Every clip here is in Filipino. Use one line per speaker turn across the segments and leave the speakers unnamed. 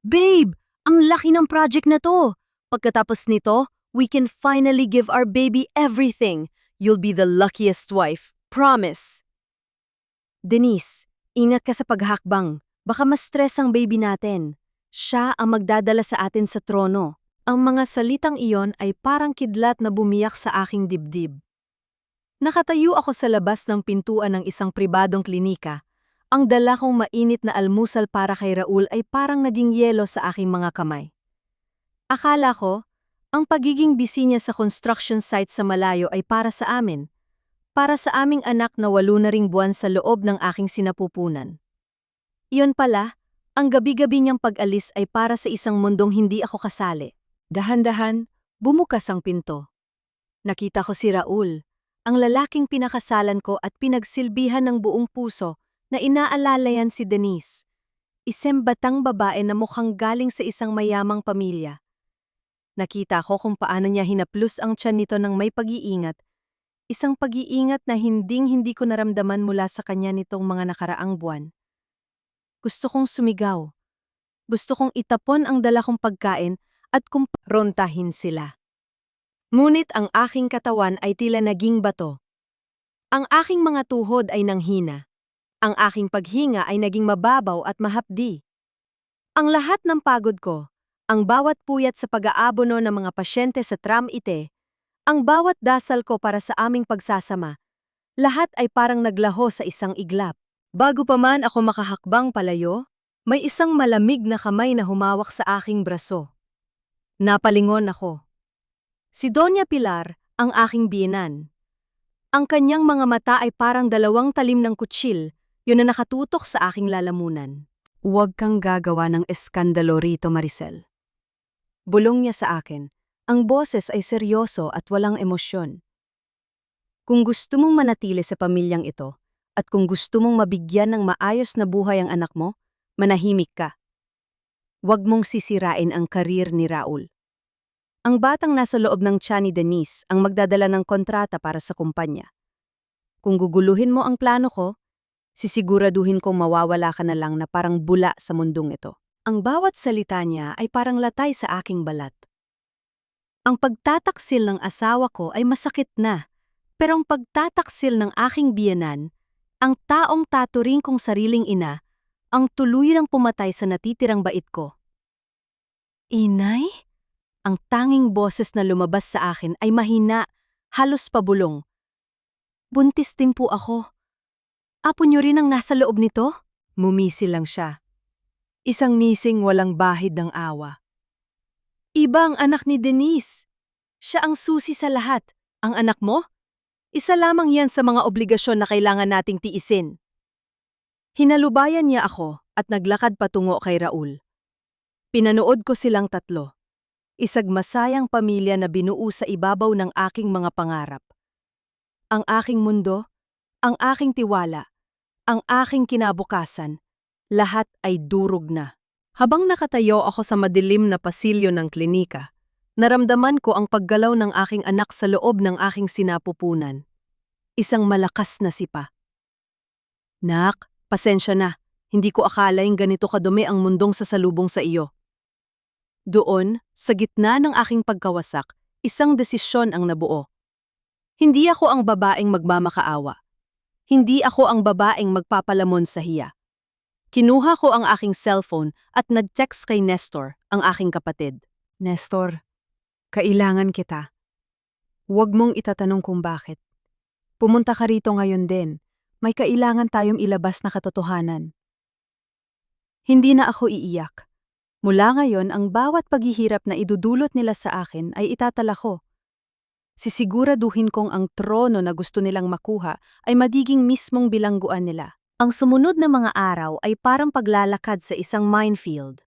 Babe, ang laki ng project na to. Pagkatapos nito, we can finally give our baby everything. You'll be the luckiest wife. Promise. Denise, ingat ka sa paghakbang. Baka ma-stress ang baby natin. Siya ang magdadala sa atin sa trono. Ang mga salitang iyon ay parang kidlat na bumiyak sa aking dibdib. Nakatayo ako sa labas ng pintuan ng isang pribadong klinika. Ang dala kong mainit na almusal para kay Raul ay parang naging yelo sa aking mga kamay. Akala ko, ang pagiging busy niya sa construction site sa malayo ay para sa amin. Para sa aming anak na 8 na ring buwan sa loob ng aking sinapupunan. Iyon pala, ang gabi-gabi niyang pag-alis ay para sa isang mundong hindi ako kasali. Dahan-dahan, bumukas ang pinto. Nakita ko si Raul, ang lalaking pinakasalan ko at pinagsilbihan ng buong puso na inaalalayan si Denise. Isang batang babae na mukhang galing sa isang mayamang pamilya. Nakita ko kung paano niya hinaplos ang tiyan nito ng may pag-iingat. Isang pag-iingat na hinding-hindi ko naramdaman mula sa kanya nitong mga nakaraang buwan. Gusto kong sumigaw. Gusto kong itapon ang dala kong pagkain at kumprontahin sila. Ngunit ang aking katawan ay tila naging bato. Ang aking mga tuhod ay nanghina. Ang aking paghinga ay naging mababaw at mahapdi. Ang lahat ng pagod ko, ang bawat puyat sa pag-aabono ng mga pasyente sa tram-ite, ang bawat dasal ko para sa aming pagsasama, lahat ay parang naglaho sa isang iglap. Bago pa man ako makahakbang palayo, may isang malamig na kamay na humawak sa aking braso. Napalingon ako. Si Doña Pilar, ang aking biyenan. Ang kanyang mga mata ay parang 2 talim ng kutsil, yun na nakatutok sa aking lalamunan. Huwag kang gagawa ng eskandalo rito, Maricel. Bulong niya sa akin. Ang boses ay seryoso at walang emosyon. Kung gusto mong manatili sa pamilyang ito, at kung gusto mong mabigyan ng maayos na buhay ang anak mo, manahimik ka. Huwag mong sisirain ang karir ni Raul. Ang batang nasa loob ng tiyan ni Denise ang magdadala ng kontrata para sa kumpanya. Kung guguluhin mo ang plano ko, sisiguraduhin kong mawawala ka na lang na parang bula sa mundong ito. Ang bawat salita niya ay parang latay sa aking balat. Ang pagtataksil ng asawa ko ay masakit na, pero ang pagtataksil ng aking biyenan, ang taong taturing kong sariling ina, ang tuluyang pumatay sa natitirang bait ko. Inay? Ang tanging boses na lumabas sa akin ay mahina, halos pabulong. Buntis din po ako. Apo niyo rin ang nasa loob nito? Mumisi lang siya. Isang nising walang bahid ng awa. Iba ang anak ni Denise. Siya ang susi sa lahat. Ang anak mo? Isa lamang yan sa mga obligasyon na kailangan nating tiisin. Hinalubayan niya ako at naglakad patungo kay Raul. Pinanood ko silang tatlo. Isang masayang pamilya na binuo sa ibabaw ng aking mga pangarap. Ang aking mundo, ang aking tiwala, ang aking kinabukasan, lahat ay durog na. Habang nakatayo ako sa madilim na pasilyo ng klinika, naramdaman ko ang paggalaw ng aking anak sa loob ng aking sinapupunan. Isang malakas na sipa. Nak, pasensya na. Hindi ko akalaing ganito kadumi ang mundong sasalubong sa iyo. Doon, sa gitna ng aking pagkawasak, isang desisyon ang nabuo. Hindi ako ang babaeng magmamakaawa. Hindi ako ang babaeng magpapalamon sa hiya. Kinuha ko ang aking cellphone at nag-text kay Nestor, ang aking kapatid. Nestor, kailangan kita. Huwag mong itatanong kung bakit. Pumunta ka rito ngayon din. May kailangan tayong ilabas na katotohanan. Hindi na ako iiyak. Mula ngayon, ang bawat paghihirap na idudulot nila sa akin ay itatala ko. Sisiguraduhin kong ang trono na gusto nilang makuha ay magiging mismong bilangguan nila. Ang sumunod na mga araw ay parang paglalakad sa isang minefield.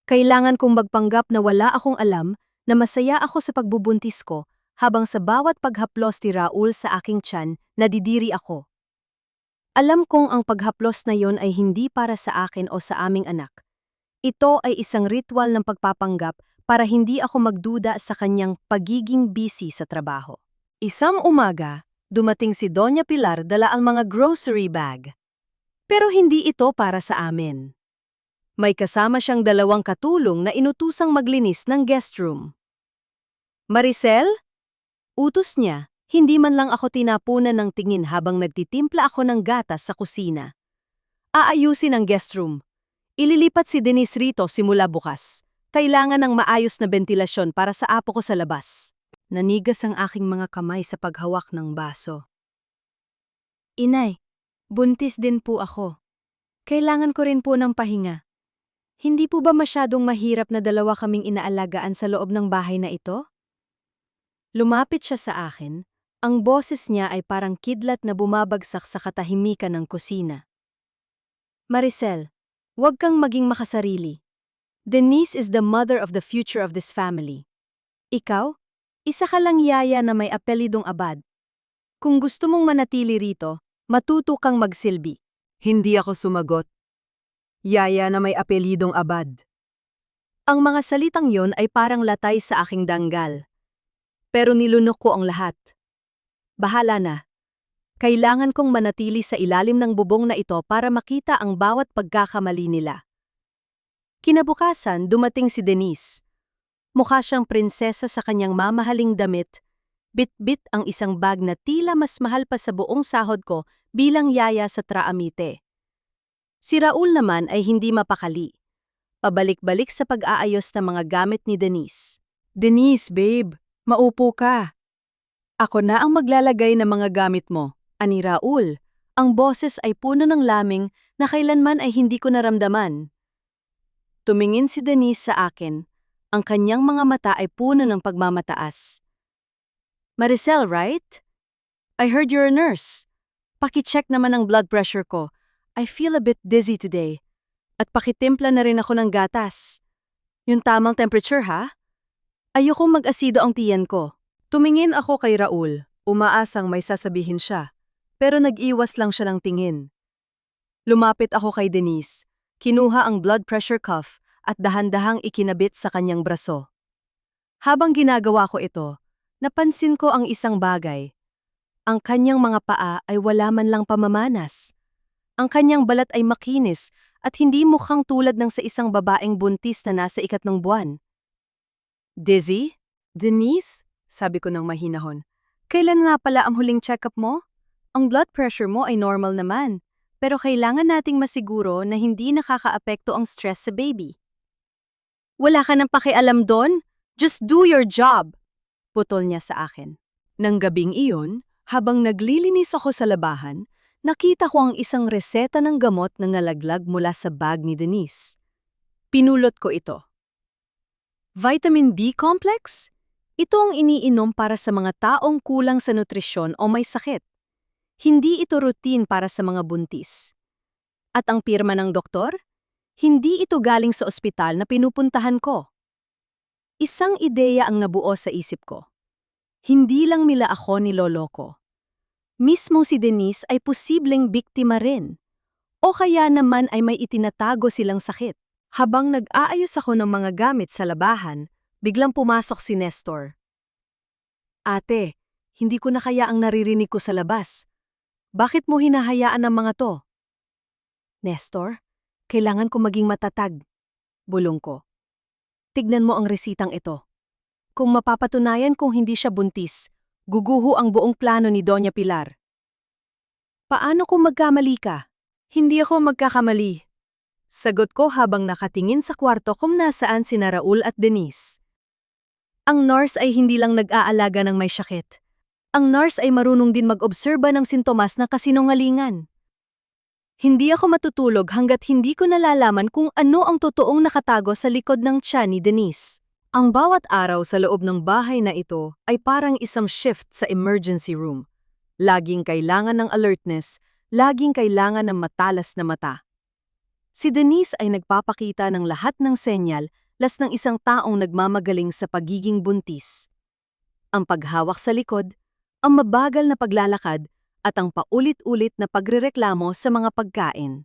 Kailangan kong magpanggap na wala akong alam na masaya ako sa pagbubuntis ko habang sa bawat paghaplos ni Raul sa aking tiyan, nadidiri ako. Alam kong ang paghaplos na yon ay hindi para sa akin o sa aming anak. Ito ay isang ritual ng pagpapanggap para hindi ako magduda sa kanyang pagiging busy sa trabaho. Isang umaga, dumating si Doña Pilar dala ang mga grocery bag. Pero hindi ito para sa amin. May kasama siyang 2 katulong na inutusang maglinis ng guest room. Maricel? Utos niya, hindi man lang ako tinapunan ng tingin habang nagtitimpla ako ng gatas sa kusina. Aayusin ang guest room. Ililipat si Denise rito simula bukas. Kailangan ng maayos na bentilasyon para sa apo ko sa labas. Nanigas ang aking mga kamay sa paghawak ng baso. Inay, buntis din po ako. Kailangan ko rin po ng pahinga. Hindi po ba masyadong mahirap na 2 kaming inaalagaan sa loob ng bahay na ito? Lumapit siya sa akin. Ang boses niya ay parang kidlat na bumabagsak sa katahimikan ng kusina. Maricel, huwag kang maging makasarili. Denise is the mother of the future of this family. Ikaw, isa ka lang yaya na may apelidong Abad. Kung gusto mong manatili rito, matuto kang magsilbi.
Hindi ako sumagot. Yaya na may apelidong Abad.
Ang mga salitang yon ay parang latay sa aking danggal. Pero nilunok ko ang lahat. Bahala na. Kailangan kong manatili sa ilalim ng bubong na ito para makita ang bawat pagkakamali nila. Kinabukasan, dumating si Denise. Mukha siyang prinsesa sa kanyang mamahaling damit. Bit-bit ang isang bag na tila mas mahal pa sa buong sahod ko bilang yaya sa Traamite. Si Raul naman ay hindi mapakali. Pabalik-balik sa pag-aayos ng mga gamit ni Denise.
Denise, babe, maupo ka. Ako na ang maglalagay ng mga gamit mo.
Ani Raul, ang boses ay puno ng laming na kailanman ay hindi ko naramdaman. Tumingin si Denise sa akin. Ang kanyang mga mata ay puno ng pagmamataas. Maricel, right? I heard you're a nurse. Paki-check naman ang blood pressure ko. I feel a bit dizzy today. At pakitimpla na rin ako ng gatas. Yung tamang temperature, ha? Ayokong mag-asido ang tiyan ko.
Tumingin ako kay Raul, umaasang may sasabihin siya. Pero nag-iwas lang siya ng tingin. Lumapit ako kay Denise. Kinuha ang blood pressure cuff at dahan-dahang ikinabit sa kanyang braso. Habang ginagawa ko ito, napansin ko ang isang bagay. Ang kanyang mga paa ay wala man lang pamamanas. Ang kanyang balat ay makinis at hindi mukhang tulad ng sa isang babaeng buntis na nasa 3 buwan.
Dizzy?
Denise? Sabi ko ng mahinahon. Kailan nga pala ang huling check-up mo? Ang blood pressure mo ay normal naman. Pero kailangan nating masiguro na hindi nakakaapekto ang stress sa baby.
Wala ka nang pakialam doon? Just do your job! Putol niya sa akin.
Nang gabing iyon, habang naglilinis ako sa labahan, nakita ko ang isang reseta ng gamot na nalaglag mula sa bag ni Denise. Pinulot ko ito.
Vitamin D complex? Ito ang iniinom para sa mga taong kulang sa nutrisyon o may sakit. Hindi ito routine para sa mga buntis. At ang pirma ng doktor? Hindi ito galing sa ospital na pinupuntahan ko. Isang ideya ang nabuo sa isip ko. Hindi lang nila ako niloloko. Mismo si Denise ay posibleng biktima rin. O kaya naman ay may itinatago silang sakit.
Habang nag-aayos ako ng mga gamit sa labahan, biglang pumasok si Nestor.
Ate, hindi ko na kaya ang naririnig ko sa labas. Bakit mo hinahayaan ang mga to? Nestor, kailangan ko maging matatag. Bulong ko. Tignan mo ang resitang ito. Kung mapapatunayan kong hindi siya buntis, guguho ang buong plano ni Doña Pilar. Paano kung magkamali ka?
Hindi ako magkakamali. Sagot ko habang nakatingin sa kwarto kung nasaan sina Raul at Denise.
Ang nurse ay hindi lang nag-aalaga ng may sakit. Ang nurse ay marunong din mag-obserba ng sintomas ng kasinungalingan. Hindi ako matutulog hanggat hindi ko nalalaman kung ano ang totoong nakatago sa likod ng tiyan ni Denise.
Ang bawat araw sa loob ng bahay na ito ay parang isang shift sa emergency room. Laging kailangan ng alertness, laging kailangan ng matalas na mata. Si Denise ay nagpapakita ng lahat ng senyal las ng isang taong nagmamagaling sa pagiging buntis. Ang paghawak sa likod, ang mabagal na paglalakad, at ang paulit-ulit na pagrereklamo sa mga pagkain.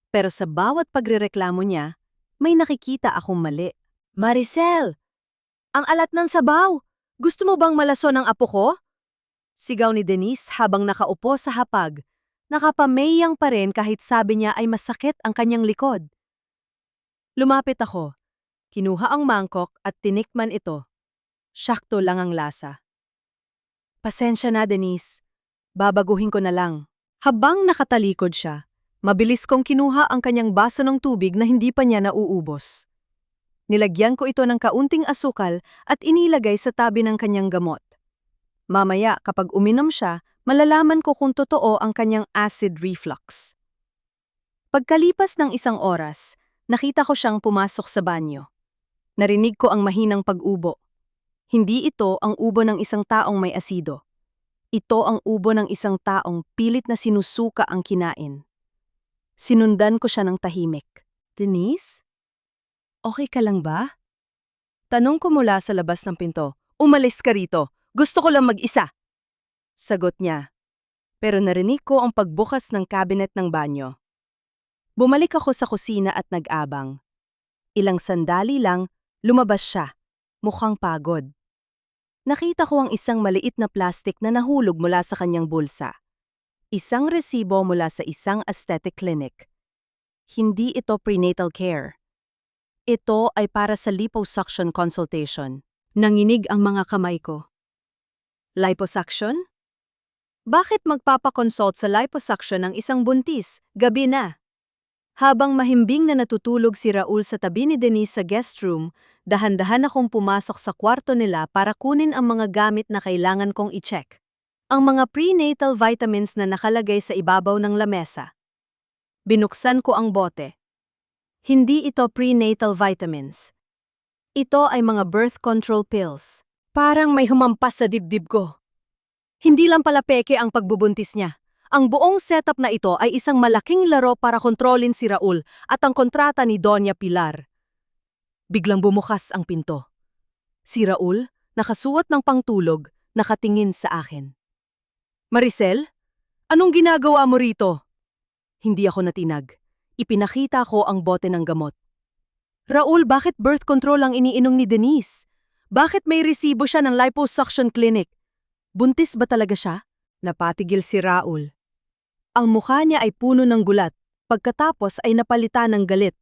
Pero sa bawat pagrereklamo niya, may nakikita akong mali.
Maricel! Ang alat ng sabaw! Gusto mo bang malason ang apo ko? Sigaw ni Denise habang nakaupo sa hapag. Nakapameyang pa rin kahit sabi niya ay masakit ang kanyang likod.
Lumapit ako. Kinuha ang mangkok at tinikman ito. Sakto lang ang lasa. Pasensya na, Denise. Babaguhin ko na lang. Habang nakatalikod siya, mabilis kong kinuha ang kanyang baso ng tubig na hindi pa niya nauubos. Nilagyan ko ito ng kaunting asukal at inilagay sa tabi ng kanyang gamot. Mamaya, kapag uminom siya, malalaman ko kung totoo ang kanyang acid reflux. Pagkalipas ng 1 oras, nakita ko siyang pumasok sa banyo. Narinig ko ang mahinang pag-ubo. Hindi ito ang ubo ng isang taong may asido. Ito ang ubo ng isang taong pilit na sinusuka ang kinain. Sinundan ko siya ng tahimik. Denise? Okay ka lang ba? Tanong ko mula sa labas ng pinto. Umalis ka rito. Gusto ko lang mag-isa. Sagot niya. Pero narinig ko ang pagbukas ng cabinet ng banyo. Bumalik ako sa kusina at nag-abang. Ilang sandali lang, lumabas siya. Mukhang pagod. Nakita ko ang isang maliit na plastik na nahulog mula sa kanyang bulsa. Isang resibo mula sa isang aesthetic clinic. Hindi ito prenatal care. Ito ay para sa liposuction consultation. Nanginig ang mga kamay ko. Liposuction? Bakit magpapakonsult sa liposuction ng isang buntis, gabi na? Habang mahimbing na natutulog si Raul sa tabi ni Denise sa guest room, dahan-dahan akong pumasok sa kwarto nila para kunin ang mga gamit na kailangan kong i-check. Ang mga prenatal vitamins na nakalagay sa ibabaw ng lamesa. Binuksan ko ang bote. Hindi ito prenatal vitamins. Ito ay mga birth control pills. Parang may humampas sa dibdib ko. Hindi lang pala peke ang pagbubuntis niya. Ang buong setup na ito ay isang malaking laro para kontrolin si Raul at ang kontrata ni Doña Pilar. Biglang bumukas ang pinto. Si Raul, nakasuot ng pangtulog, nakatingin sa akin. Maricel, anong ginagawa mo rito? Hindi ako natinag. Ipinakita ko ang bote ng gamot. Raul, bakit birth control ang iniinom ni Denise? Bakit may resibo siya ng liposuction clinic? Buntis ba talaga siya? Napatigil si Raul. Ang mukha niya ay puno ng gulat, pagkatapos ay napalitan ng galit.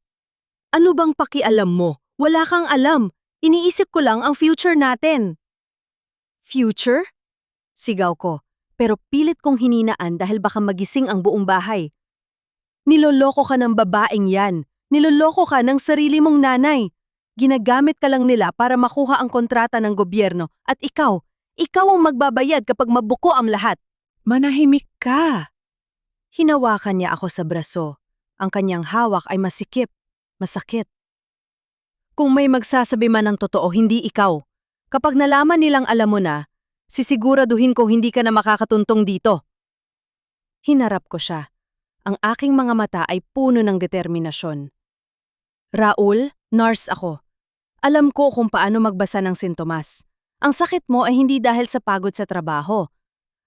Ano bang pakialam mo? Wala kang alam. Iniisip ko lang ang future natin. Future? Sigaw ko, pero pilit kong hininaan dahil baka magising ang buong bahay. Niloloko ka ng babaeng yan. Niloloko ka ng sarili mong nanay. Ginagamit ka lang nila para makuha ang kontrata ng gobyerno at ikaw ang magbabayad kapag mabuko ang lahat. Manahimik ka. Hinawakan niya ako sa braso. Ang kanyang hawak ay masikip, masakit. Kung may magsasabi man ng totoo, hindi ikaw. Kapag nalaman nilang alam mo na, sisiguraduhin ko hindi ka na makakatuntong dito. Hinarap ko siya. Ang aking mga mata ay puno ng determinasyon. Raul, nurse ako. Alam ko kung paano magbasa ng sintomas. Ang sakit mo ay hindi dahil sa pagod sa trabaho.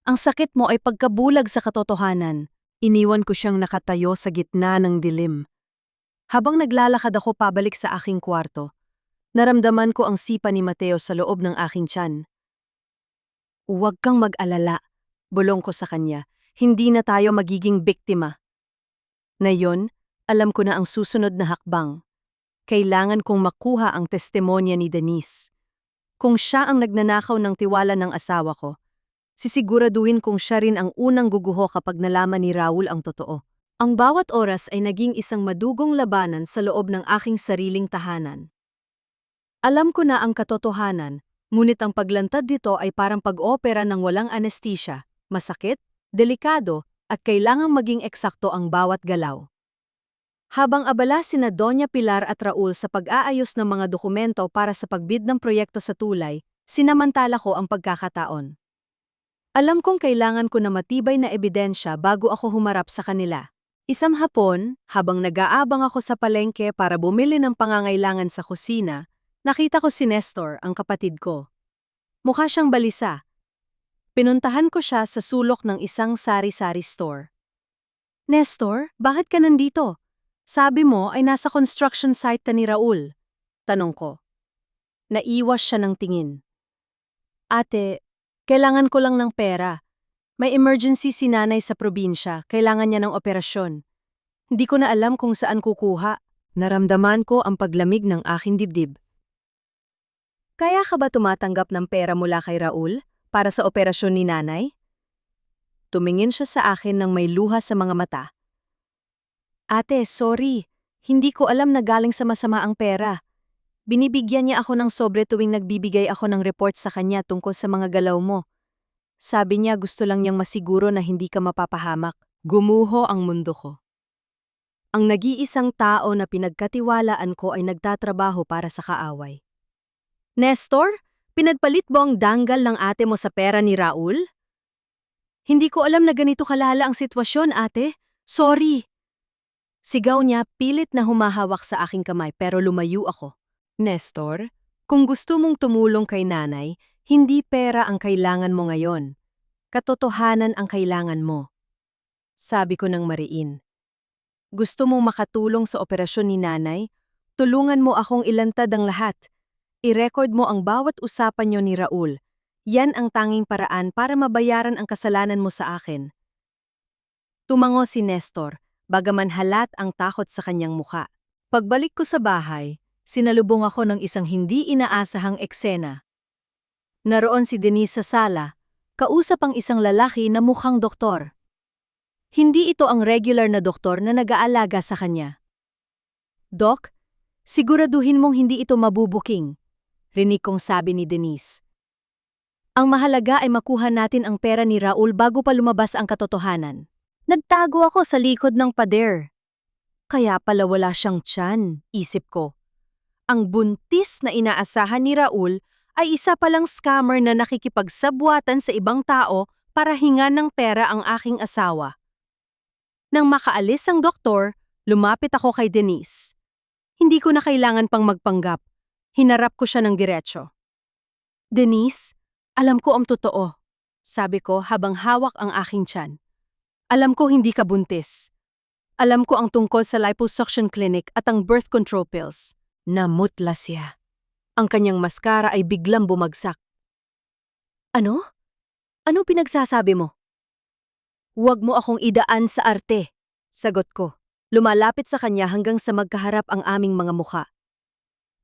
Ang sakit mo ay pagkabulag sa katotohanan. Iniwan ko siyang nakatayo sa gitna ng dilim. Habang naglalakad ako pabalik sa aking kwarto, naramdaman ko ang sipa ni Mateo sa loob ng aking tiyan. Huwag kang mag-alala, bulong ko sa kanya. Hindi na tayo magiging biktima. Ngayon, alam ko na ang susunod na hakbang. Kailangan kong makuha ang testimonya ni Denise. Kung siya ang nagnanakaw ng tiwala ng asawa ko, sisiguraduhin kong siya rin ang unang guguho kapag nalaman ni Raul ang totoo. Ang bawat oras ay naging isang madugong labanan sa loob ng aking sariling tahanan. Alam ko na ang katotohanan, ngunit ang paglantad dito ay parang pag-opera ng walang anesthesia, masakit, delikado, at kailangang maging eksakto ang bawat galaw. Habang abala sina Doña Pilar at Raul sa pag-aayos ng mga dokumento para sa pagbid ng proyekto sa tulay, sinamantala ko ang pagkakataon. Alam kong kailangan ko na matibay na ebidensya bago ako humarap sa kanila. Isang hapon, habang nag-aabang ako sa palengke para bumili ng pangangailangan sa kusina, nakita ko si Nestor, ang kapatid ko. Mukha siyang balisa. Pinuntahan ko siya sa sulok ng isang sari-sari store. Nestor, bakit ka nandito? Sabi mo ay nasa construction site ka ni Raul. Tanong ko. Naiwas siya ng tingin. Ate, kailangan ko lang ng pera. May emergency si nanay sa probinsya, kailangan niya ng operasyon. Hindi ko na alam kung saan kukuha. Naramdaman ko ang paglamig ng aking dibdib. Kaya ka ba tumatanggap ng pera mula kay Raul para sa operasyon ni nanay? Tumingin siya sa akin ng may luha sa mga mata. Ate, sorry. Hindi ko alam na galing sa masama ang pera. Binibigyan niya ako ng sobre tuwing nagbibigay ako ng report sa kanya tungkol sa mga galaw mo. Sabi niya gusto lang niyang masiguro na hindi ka mapapahamak. Gumuho ang mundo ko. Ang nag-iisang tao na pinagkatiwalaan ko ay nagtatrabaho para sa kaaway. Nestor, pinagpalit mo ang danggal ng ate mo sa pera ni Raul? Hindi ko alam na ganito kalala ang sitwasyon, ate. Sorry. Sigaw niya, pilit na humahawak sa aking kamay pero lumayo ako. Nestor, kung gusto mong tumulong kay nanay, hindi pera ang kailangan mo ngayon. Katotohanan ang kailangan mo. Sabi ko ng mariin. Gusto mong makatulong sa operasyon ni nanay? Tulungan mo akong ilantad ang lahat. I-record mo ang bawat usapan niyo ni Raul. Yan ang tanging paraan para mabayaran ang kasalanan mo sa akin. Tumango si Nestor, bagaman halat ang takot sa kanyang muka. Pagbalik ko sa bahay, sinalubong ako ng isang hindi inaasahang eksena. Naroon si Denise sa sala, kausap ang isang lalaki na mukhang doktor. Hindi ito ang regular na doktor na nag-aalaga sa kanya. Doc, siguraduhin mong hindi ito mabubuking, rinig kong sabi ni Denise. Ang mahalaga ay makuha natin ang pera ni Raul bago pa lumabas ang katotohanan. Nagtago ako sa likod ng pader. Kaya pala wala siyang tiyan, isip ko. Ang buntis na inaasahan ni Raul ay isa palang scammer na nakikipagsabwatan sa ibang tao para hingan ng pera ang aking asawa. Nang makaalis ang doktor, lumapit ako kay Denise. Hindi ko na kailangan pang magpanggap. Hinarap ko siya ng diretso. Denise, alam ko ang totoo, sabi ko habang hawak ang aking tiyan. Alam ko hindi ka buntis. Alam ko ang tungkol sa liposuction clinic at ang birth control pills. Namutla siya. Ang kanyang maskara ay biglang bumagsak. Ano? Ano pinagsasabi mo? Huwag mo akong idaan sa arte, sagot ko. Lumalapit sa kanya hanggang sa magkaharap ang aming mga mukha.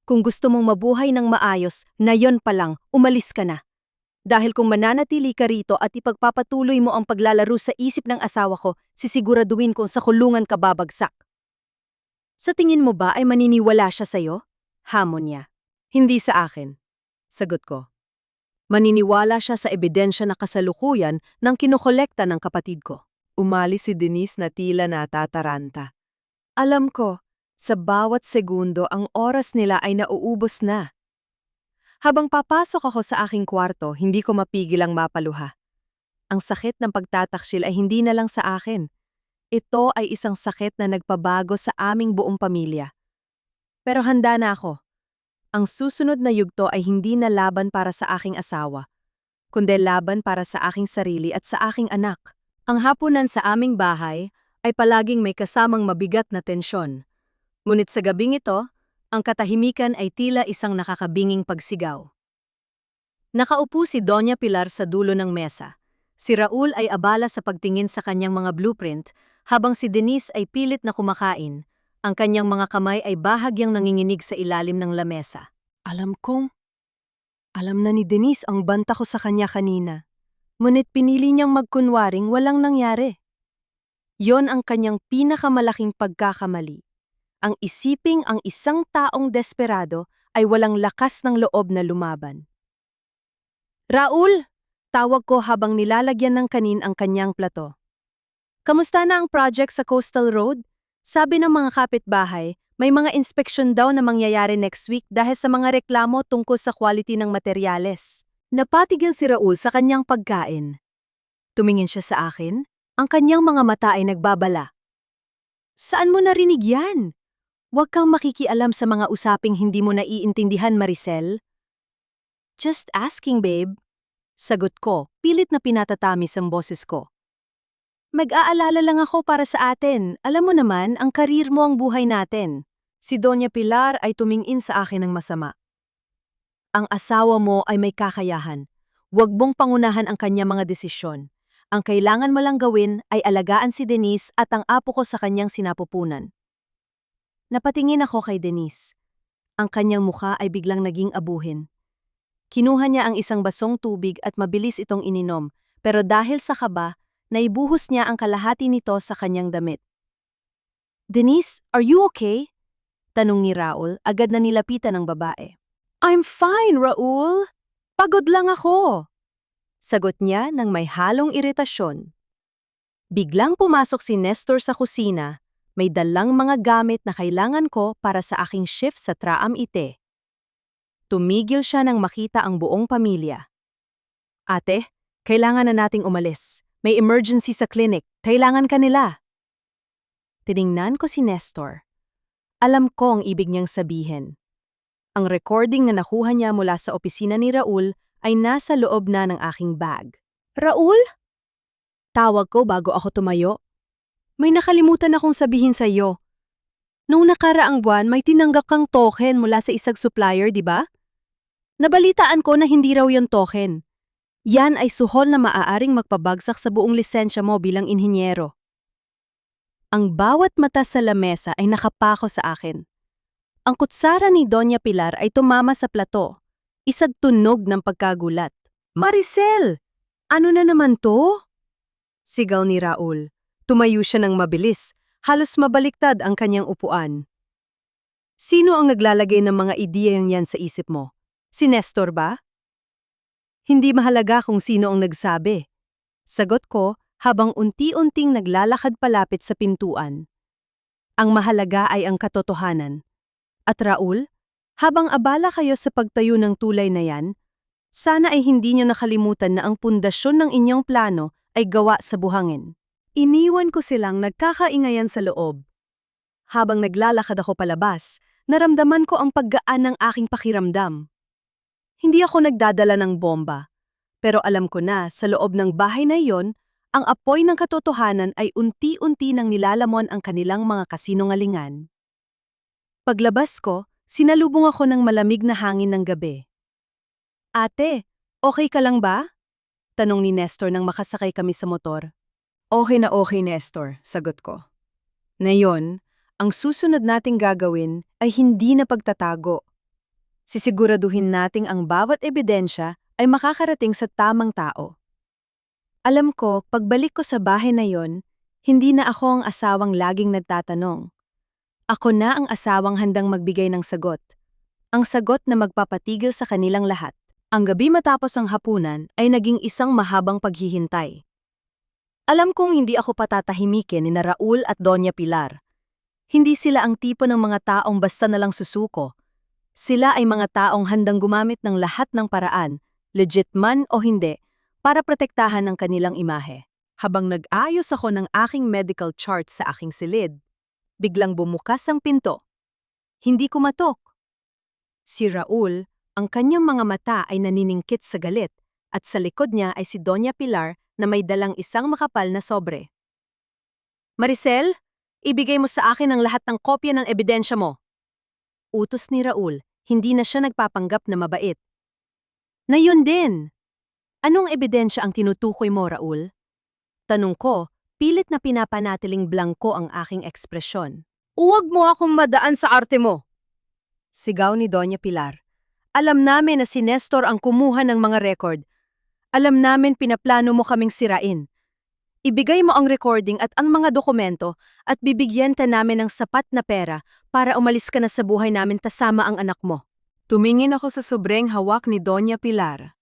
Kung gusto mong mabuhay ng maayos, na yon pa lang, umalis ka na. Dahil kung mananatili ka rito at ipagpapatuloy mo ang paglalaro sa isip ng asawa ko, sisiguraduhin kong sa kulungan ka babagsak. Sa tingin mo ba ay maniniwala siya sa'yo? Hamon niya. Hindi sa akin, sagot ko. Maniniwala siya sa ebidensya na kasalukuyan ng kinokolekta ng kapatid ko. Umalis si Denise na tila natataranta. Alam ko, sa bawat segundo ang oras nila ay nauubos na. Habang papasok ako sa aking kwarto, hindi ko mapigilang mapaluha. Ang sakit ng pagtataksil ay hindi na lang sa akin. Ito ay isang sakit na nagpabago sa aming buong pamilya. Pero handa na ako. Ang susunod na yugto ay hindi na laban para sa aking asawa, kundi laban para sa aking sarili at sa aking anak. Ang hapunan sa aming bahay ay palaging may kasamang mabigat na tensyon. Ngunit sa gabing ito, ang katahimikan ay tila isang nakakabinging pagsigaw. Nakaupo si Doña Pilar sa dulo ng mesa. Si Raul ay abala sa pagtingin sa kanyang mga blueprint, habang si Denise ay pilit na kumakain. Ang kanyang mga kamay ay bahagyang nanginginig sa ilalim ng lamesa. Alam na ni Denise ang banta ko sa kanya kanina. Ngunit pinili niyang magkunwaring walang nangyari. Yon ang kanyang pinakamalaking pagkakamali. Ang isiping ang isang taong desperado ay walang lakas ng loob na lumaban. Raul! Tawag ko habang nilalagyan ng kanin ang kanyang plato. Kamusta na ang project sa Coastal Road? Sabi ng mga kapitbahay, may mga inspeksyon daw na mangyayari next week dahil sa mga reklamo tungkol sa quality ng materyales. Napatigan si Raul sa kanyang pagkain. Tumingin siya sa akin, ang kanyang mga mata ay nagbabala. Saan mo narinig yan? Huwag kang makikialam sa mga usaping hindi mo naiintindihan, Maricel. Just asking, babe. Sagot ko, pilit na pinatatamis ang boses ko. Mag-aalala lang ako para sa atin. Alam mo naman, ang karir mo ang buhay natin. Si Doña Pilar ay tumingin sa akin ng masama. Ang asawa mo ay may kakayahan. Huwag mong pangunahan ang kanya mga desisyon. Ang kailangan mo lang gawin ay alagaan si Denise at ang apo ko sa kanyang sinapupunan. Napatingin ako kay Denise. Ang kanyang mukha ay biglang naging abuhin. Kinuha niya ang isang basong tubig at mabilis itong ininom, pero dahil sa kaba, naibuhos niya ang kalahati nito sa kanyang damit. "Denise, are you okay?" Tanong ni Raul, agad na nilapitan ng babae. "I'm fine, Raul. Pagod lang ako." Sagot niya nang may halong iritasyon. Biglang pumasok si Nestor sa kusina, may dalang mga gamit na kailangan ko para sa aking shift sa Traam Ite. Tumigil siya nang makita ang buong pamilya. "Ate, kailangan na nating umalis. May emergency sa clinic. Kailangan ka nila." Tiningnan ko si Nestor. Alam ko ang ibig niyang sabihin. Ang recording na nakuha niya mula sa opisina ni Raul ay nasa loob na ng aking bag. "Raul?" Tawag ko bago ako tumayo. "May nakalimutan akong sabihin sa iyo. Noong nakaraang buwan may tinanggap kang token mula sa isang supplier, di ba? Nabalitaan ko na hindi raw yon token. Yan ay suhol na maaaring magpabagsak sa buong lisensya mo bilang inhinyero." Ang bawat mata sa lamesa ay nakapako sa akin. Ang kutsara ni Doña Pilar ay tumama sa plato. Isang tunog ng pagkagulat. "Maricel! Ano na naman to?" Sigaw ni Raul. Tumayo siya ng mabilis, halos mabaliktad ang kanyang upuan. "Sino ang naglalagay ng mga ideyang yan sa isip mo? Si Nestor ba?" "Hindi mahalaga kung sino ang nagsabi." Sagot ko habang unti-unting naglalakad palapit sa pintuan. Ang mahalaga ay ang katotohanan. At Raul, habang abala kayo sa pagtayo ng tulay na yan, sana ay hindi niyo nakalimutan na ang pundasyon ng inyong plano ay gawa sa buhangin. Iniwan ko silang nagkakaingayan sa loob. Habang naglalakad ako palabas, naramdaman ko ang paggaan ng aking pakiramdam. Hindi ako nagdadala ng bomba, pero alam ko na sa loob ng bahay na iyon, ang apoy ng katotohanan ay unti-unti nang nilalamon ang kanilang mga kasinungalingan. Paglabas ko, sinalubong ako ng malamig na hangin ng gabi. "Ate, okay ka lang ba?" Tanong ni Nestor nang makasakay kami sa motor. Okay na okay, Nestor," sagot ko. Ngayon, ang susunod nating gagawin ay hindi na pagtatago. Sisiguraduhin nating ang bawat ebidensya ay makakarating sa tamang tao. Alam ko, pagbalik ko sa bahay na yon, hindi na ako ang asawang laging nagtatanong. Ako na ang asawang handang magbigay ng sagot. Ang sagot na magpapatigil sa kanilang lahat. Ang gabi matapos ang hapunan ay naging isang mahabang paghihintay. Alam kong hindi ako patatahimikin ni na Raul at Doña Pilar. Hindi sila ang tipo ng mga taong basta nalang susuko. Sila ay mga taong handang gumamit ng lahat ng paraan, legit man o hindi, para protektahan ang kanilang imahe. Habang nag-ayos ako ng aking medical chart sa aking silid, biglang bumukas ang pinto. Hindi kumatok. Si Raul, ang kanyang mga mata ay naniningkit sa galit, at sa likod niya ay si Doña Pilar na may dalang isang makapal na sobre. "Maricel, ibigay mo sa akin ang lahat ng kopya ng ebidensya mo." Utos ni Raul, hindi na siya nagpapanggap na mabait. "Na yun din." "Anong ebidensya ang tinutukoy mo, Raul?" Tanong ko, pilit na pinapanatiling blangko ang aking ekspresyon. "Huwag mo akong madaan sa arte mo!" Sigaw ni Doña Pilar. "Alam namin na si Nestor ang kumuha ng mga record. Alam namin pinaplano mo kaming sirain. Ibigay mo ang recording at ang mga dokumento at bibigyan ka namin ng sapat na pera para umalis ka na sa buhay namin kasama ang anak mo." Tumingin ako sa sobreng hawak ni Doña Pilar.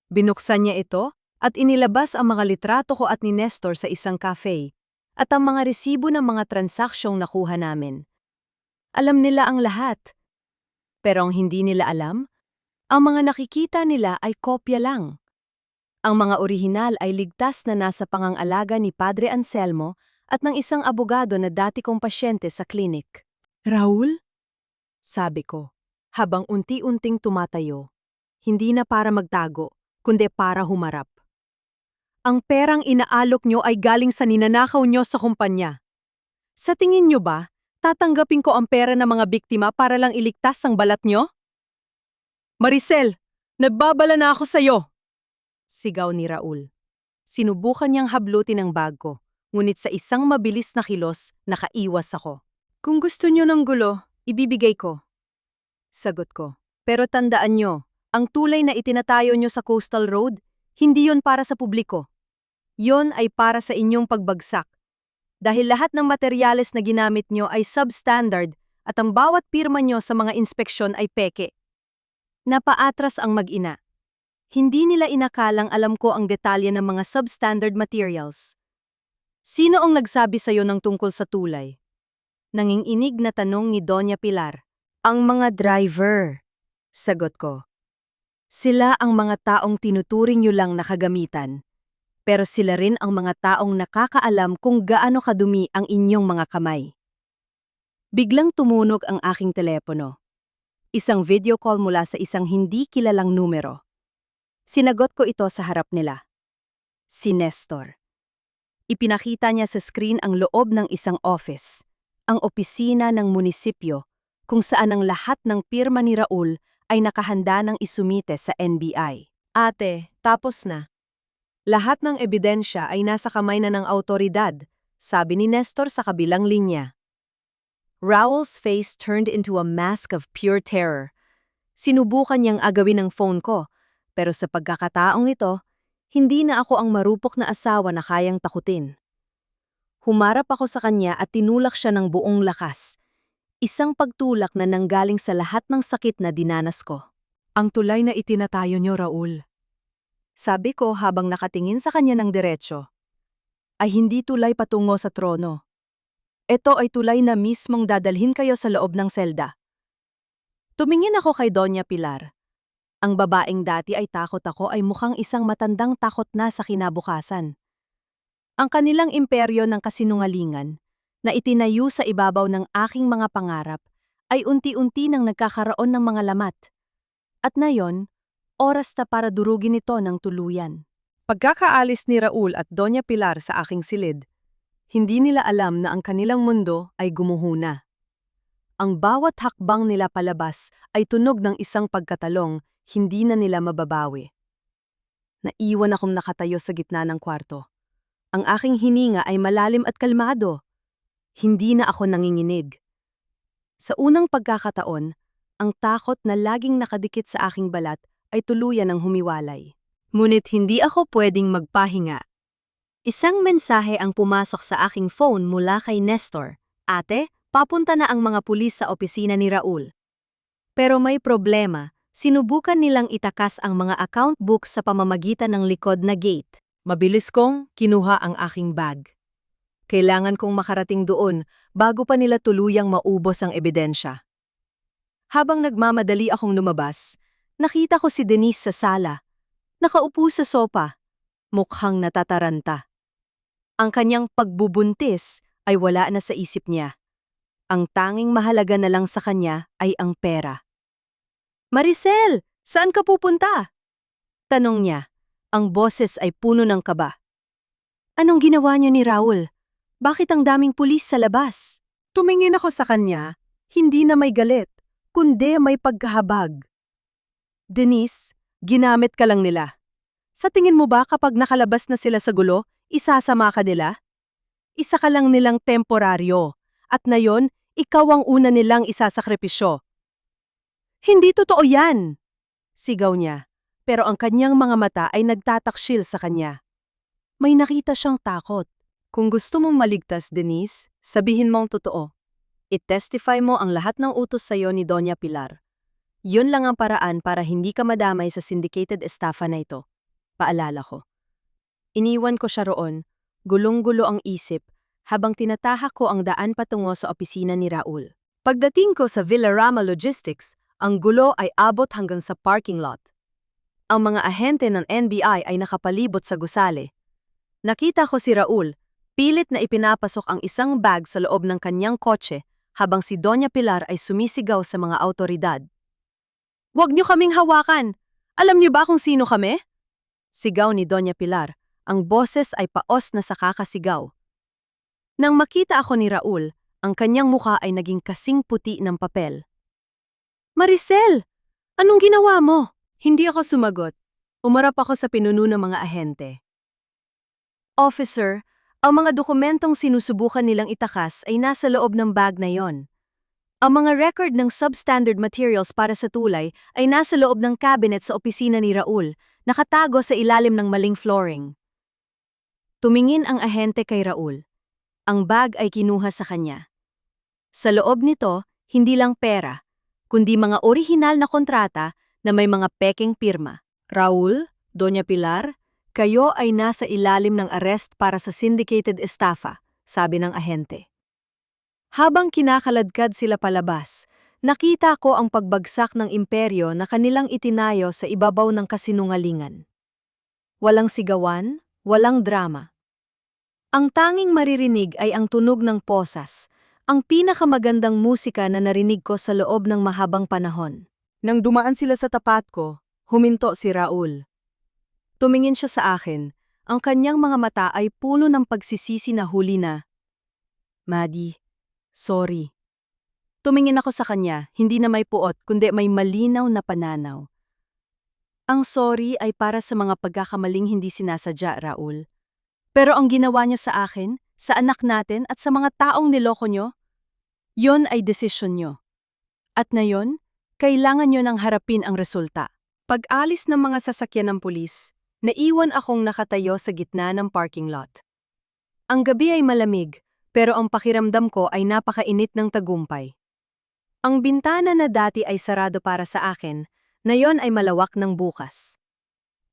Binuksan niya ito at inilabas ang mga litrato ko at ni Nestor sa isang cafe at ang mga resibo ng mga transaksyong nakuha namin. Alam nila ang lahat. Pero ang hindi nila alam, ang mga nakikita nila ay kopya lang. Ang mga orihinal ay ligtas na nasa pangangalaga ni Padre Anselmo at ng isang abogado na dati kong pasyente sa klinik. "Raul?" Sabi ko, habang unti-unting tumatayo. Hindi na para magtago, kundi para humarap. "Ang perang inaalok nyo ay galing sa ninanakaw nyo sa kumpanya. Sa tingin nyo ba, tatanggapin ko ang pera ng mga biktima para lang iligtas ang balat nyo?" "Maricel, nagbabala na ako sa'yo!" Sigaw ni Raul. Sinubukan niyang hablutin ang bag ko, ngunit sa isang mabilis na kilos, nakaiwas ako. Kung gusto nyo ng gulo, ibibigay ko. Sagot ko. Pero tandaan nyo, ang tulay na itinatayo nyo sa coastal road, hindi yon para sa publiko. Yon ay para sa inyong pagbagsak. Dahil lahat ng materyales na ginamit nyo ay substandard at ang bawat pirma nyo sa mga inspeksyon ay peke. Napaatras ang mag-ina. Hindi nila inakalang alam ko ang detalye ng mga substandard materials. Sino ang nagsabi sa'yo ng tungkol sa tulay? Nanginginig na tanong ni Doña Pilar. Ang mga driver. Sagot ko. Sila ang mga taong tinuturing nyo lang nakagamitan. Pero sila rin ang mga taong nakakaalam kung gaano kadumi ang inyong mga kamay. Biglang tumunog ang aking telepono. Isang video call mula sa isang hindi kilalang numero. Sinagot ko ito sa harap nila. Si Nestor. Ipinakita niya sa screen ang loob ng isang office, ang opisina ng munisipyo, kung saan ang lahat ng pirma ni Raul ay nakahanda ng isumite sa NBI. Ate, tapos na. Lahat ng ebidensya ay nasa kamay na ng autoridad, sabi ni Nestor sa kabilang linya. Raul's face turned into a mask of pure terror. Sinubukan niyang agawin ang phone ko, pero sa pagkakataong ito, hindi na ako ang marupok na asawa na kayang takutin. Humarap ako sa kanya at tinulak siya ng buong lakas. Isang pagtulak na nanggaling sa lahat ng sakit na dinanas ko. Ang tulay na itinatayo niyo, Raul. Sabi ko habang nakatingin sa kanya ng diretsyo, ay hindi tulay patungo sa trono. Ito ay tulay na mismong dadalhin kayo sa loob ng selda. Tumingin ako kay Doña Pilar. Ang babaeng dati ay takot ako ay mukhang isang matandang takot na sa kinabukasan. Ang kanilang imperyo ng kasinungalingan, na itinayo sa ibabaw ng aking mga pangarap, ay unti-unti nang nagkakaroon ng mga lamat. At ngayon, oras na para durugin ito ng tuluyan. Pagkakaalis ni Raul at Doña Pilar sa aking silid, hindi nila alam na ang kanilang mundo ay gumuhuna. Ang bawat hakbang nila palabas ay tunog ng isang pagkatalong hindi na nila mababawi. Naiwan akong nakatayo sa gitna ng kwarto. Ang aking hininga ay malalim at kalmado. Hindi na ako nanginginig. Sa unang pagkakataon, ang takot na laging nakadikit sa aking balat ay tuluyan ng humiwalay. Ngunit hindi ako pwedeng magpahinga. Isang mensahe ang pumasok sa aking phone mula kay Nestor. Ate, papunta na ang mga pulis sa opisina ni Raul. Pero may problema, sinubukan nilang itakas ang mga account books sa pamamagitan ng likod na gate. Mabilis kong kinuha ang aking bag. Kailangan kong makarating doon bago pa nila tuluyang maubos ang ebidensya. Habang nagmamadali akong lumabas, nakita ko si Denise sa sala. Nakaupo sa sopa, mukhang natataranta. Ang kanyang pagbubuntis ay wala na sa isip niya. Ang tanging mahalaga na lang sa kanya ay ang pera. Maricel, saan ka pupunta? Tanong niya. Ang boses ay puno ng kaba. Anong ginawa niyo ni Raul? Bakit ang daming pulis sa labas? Tumingin ako sa kanya, hindi na may galit, kundi may pagkahabag. Denise, ginamit ka lang nila. Sa tingin mo ba kapag nakalabas na sila sa gulo, isasama ka nila? Isa ka lang nilang temporaryo, at ngayon, ikaw ang una nilang isasakripisyo. Hindi totoo yan! Sigaw niya, pero ang kanyang mga mata ay nagtataksil sa kanya. May nakita siyang takot. Kung gusto mong maligtas, Denise, sabihin mo ang totoo. I-testify mo ang lahat ng utos sa'yo ni Doña Pilar. Yun lang ang paraan para hindi ka madamay sa syndicated estafa na ito. Paalala ko. Iniwan ko siya roon, gulong-gulo ang isip, habang tinatahak ko ang daan patungo sa opisina ni Raul. Pagdating ko sa Villarama Logistics, ang gulo ay abot hanggang sa parking lot. Ang mga ahente ng NBI ay nakapalibot sa gusali. Nakita ko si Raul, pilit na ipinapasok ang isang bag sa loob ng kanyang kotse, habang si Doña Pilar ay sumisigaw sa mga autoridad. "Huwag niyo kaming hawakan! Alam niyo ba kung sino kami?" Sigaw ni Doña Pilar, ang boses ay paos na sa kakasigaw. Nang makita ako ni Raul, ang kanyang mukha ay naging kasing puti ng papel. "Maricel! Anong ginawa mo?" Hindi ako sumagot. Umarap ako sa pinuno ng mga ahente. "Officer, Ang mga dokumentong sinusubukan nilang itakas ay nasa loob ng bag na yon. Ang mga record ng substandard materials para sa tulay ay nasa loob ng cabinet sa opisina ni Raul, nakatago sa ilalim ng maling flooring. Tumingin ang ahente kay Raul. Ang bag ay kinuha sa kanya. Sa loob nito, hindi lang pera, kundi mga orihinal na kontrata na may mga pekeng pirma. Raul, Doña Pilar, kayo ay nasa ilalim ng arrest para sa syndicated estafa, sabi ng ahente. Habang kinakaladkad sila palabas, nakita ko ang pagbagsak ng imperyo na kanilang itinayo sa ibabaw ng kasinungalingan. Walang sigawan, walang drama. Ang tanging maririnig ay ang tunog ng posas, ang pinakamagandang musika na narinig ko sa loob ng mahabang panahon. Nang dumaan sila sa tapat ko, huminto si Raul. Tumingin siya sa akin, ang kanyang mga mata ay puno ng pagsisisi na huli na. Maddie, sorry. Tumingin ako sa kanya, hindi na may puot, kundi may malinaw na pananaw. Ang sorry ay para sa mga pagkakamaling hindi sinasadya, Raul. Pero ang ginawa niyo sa akin, sa anak natin at sa mga taong niloko niyo, yon ay desisyon niyo. At ngayon, kailangan niyo nang harapin ang resulta. Pag-alis ng mga sasakyan ng pulis, naiwan akong nakatayo sa gitna ng parking lot. Ang gabi ay malamig, pero ang pakiramdam ko ay napakainit ng tagumpay. Ang bintana na dati ay sarado para sa akin, na yon ay malawak ng bukas.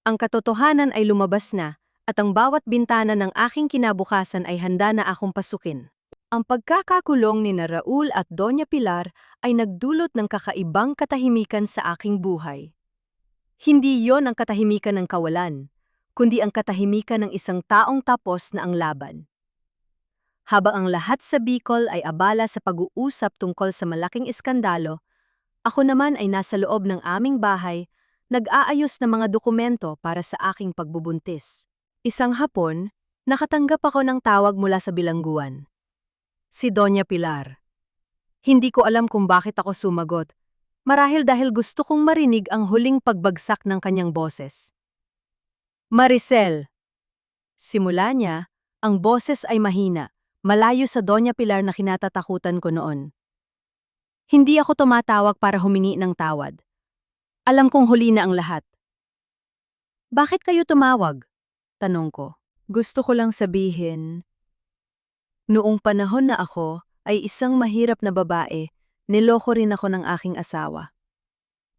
Ang katotohanan ay lumabas na, at ang bawat bintana ng aking kinabukasan ay handa na akong pasukin. Ang pagkakakulong ni na Raul at Doña Pilar ay nagdulot ng kakaibang katahimikan sa aking buhay. Hindi yon ang katahimikan ng kawalan, kundi ang katahimikan ng isang taong tapos na ang laban. Habang ang lahat sa Bicol ay abala sa pag-uusap tungkol sa malaking iskandalo, ako naman ay nasa loob ng aming bahay, nag-aayos ng mga dokumento para sa aking pagbubuntis. Isang hapon, nakatanggap ako ng tawag mula sa bilangguan. Si Doña Pilar. Hindi ko alam kung bakit ako sumagot, marahil dahil gusto kong marinig ang huling pagbagsak ng kanyang boses. Maricel! Simula niya, ang boses ay mahina, malayo sa Doña Pilar na kinatatakutan ko noon. Hindi ako tumatawag para humingi ng tawad. Alam kong huli na ang lahat. Bakit kayo tumawag? Tanong ko. Gusto ko lang sabihin, noong panahon na ako ay isang mahirap na babae, niloko rin ako ng aking asawa.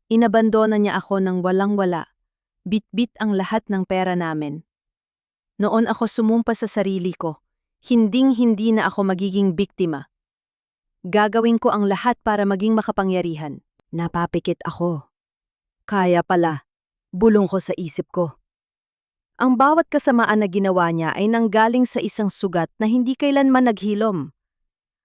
Inabandona niya ako ng walang-wala, bit-bit ang lahat ng pera namin. Noon ako sumumpa sa sarili ko, hinding-hindi na ako magiging biktima. Gagawin ko ang lahat para maging makapangyarihan. Napapikit ako. Kaya pala, bulong ko sa isip ko. Ang bawat kasamaan na ginawa niya ay nanggaling sa isang sugat na hindi kailanman naghilom.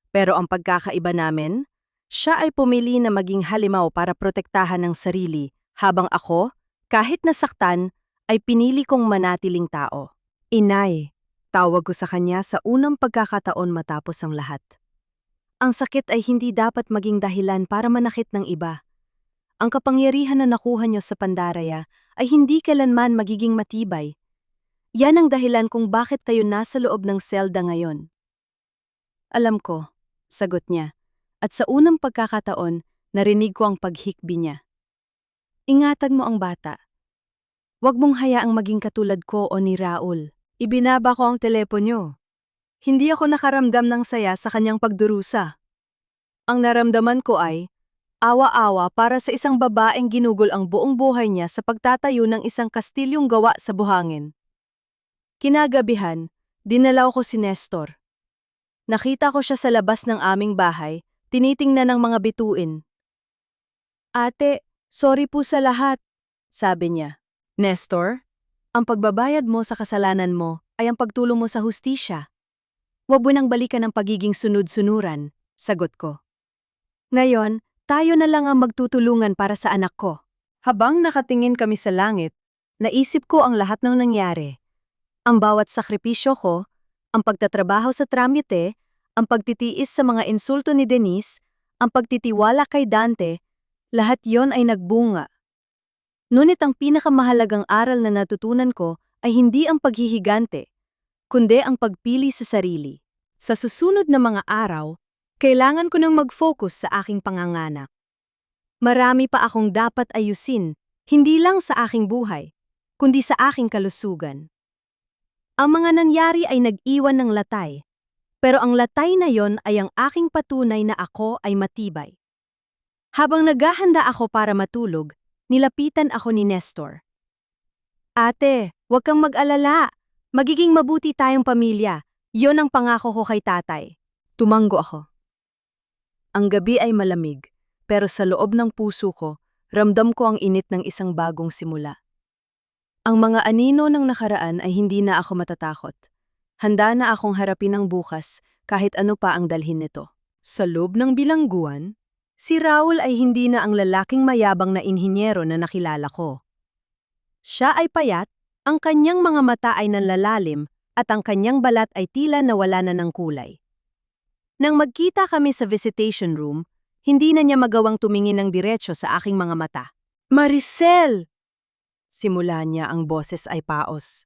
Pero ang pagkakaiba namin, siya ay pumili na maging halimaw para protektahan ng sarili, habang ako, kahit nasaktan, ay pinili kong manatiling tao. Inay, tawag ko sa kanya sa unang pagkakataon matapos ang lahat. Ang sakit ay hindi dapat maging dahilan para manakit ng iba. Ang kapangyarihan na nakuha niyo sa Pandaraya ay hindi kailanman magiging matibay. Yan ang dahilan kung bakit kayo nasa loob ng selda ngayon. Alam ko, sagot niya, at sa unang pagkakataon, narinig ko ang paghikbi niya. Ingatan mo ang bata. Huwag mong hayaang maging katulad ko o ni Raul. Ibinaba ko ang telepono. Hindi ako nakaramdam ng saya sa kanyang pagdurusa. Ang naramdaman ko ay, awa-awa para sa isang babaeng ginugol ang buong buhay niya sa pagtatayo ng isang kastilyong gawa sa buhangin. Kinagabihan, dinalaw ko si Nestor. Nakita ko siya sa labas ng aming bahay, tinitingnan ng mga bituin. Ate, sorry po sa lahat, sabi niya. Nestor, ang pagbabayad mo sa kasalanan mo ay ang pagtulong mo sa hustisya. Huwag mo nang balikan ang pagiging sunod-sunuran, sagot ko. Ngayon, tayo na lang ang magtutulungan para sa anak ko. Habang nakatingin kami sa langit, naisip ko ang lahat ng nangyari. Ang bawat sakripisyo ko, ang pagtatrabaho sa tramite, ang pagtitiis sa mga insulto ni Denise, ang pagtitiwala kay Dante, lahat yon ay nagbunga. Ngunit ang pinakamahalagang aral na natutunan ko ay hindi ang paghihigante, kundi ang pagpili sa sarili. Sa susunod na mga araw, kailangan ko nang mag-focus sa aking panganganak. Marami pa akong dapat ayusin, hindi lang sa aking buhay, kundi sa aking kalusugan. Ang mga nangyari ay nag-iwan ng latay, pero ang latay na yon ay ang aking patunay na ako ay matibay. Habang naghahanda ako para matulog, nilapitan ako ni Nestor. Ate, huwag kang mag-alala. Magiging mabuti tayong pamilya. Yon ang pangako ko kay tatay. Tumanggo ako. Ang gabi ay malamig, pero sa loob ng puso ko, ramdam ko ang init ng isang bagong simula. Ang mga anino ng nakaraan ay hindi na ako matatakot. Handa na akong harapin ang bukas kahit ano pa ang dalhin nito. Sa loob ng bilangguan, si Raul ay hindi na ang lalaking mayabang na inhinyero na nakilala ko. Siya ay payat, ang kanyang mga mata ay nanlalalim, at ang kanyang balat ay tila nawala na ng kulay. Nang magkita kami sa visitation room, hindi na niya magawang tumingin ng diretso sa aking mga mata. Maricel! Simula niya, ang boses ay paos.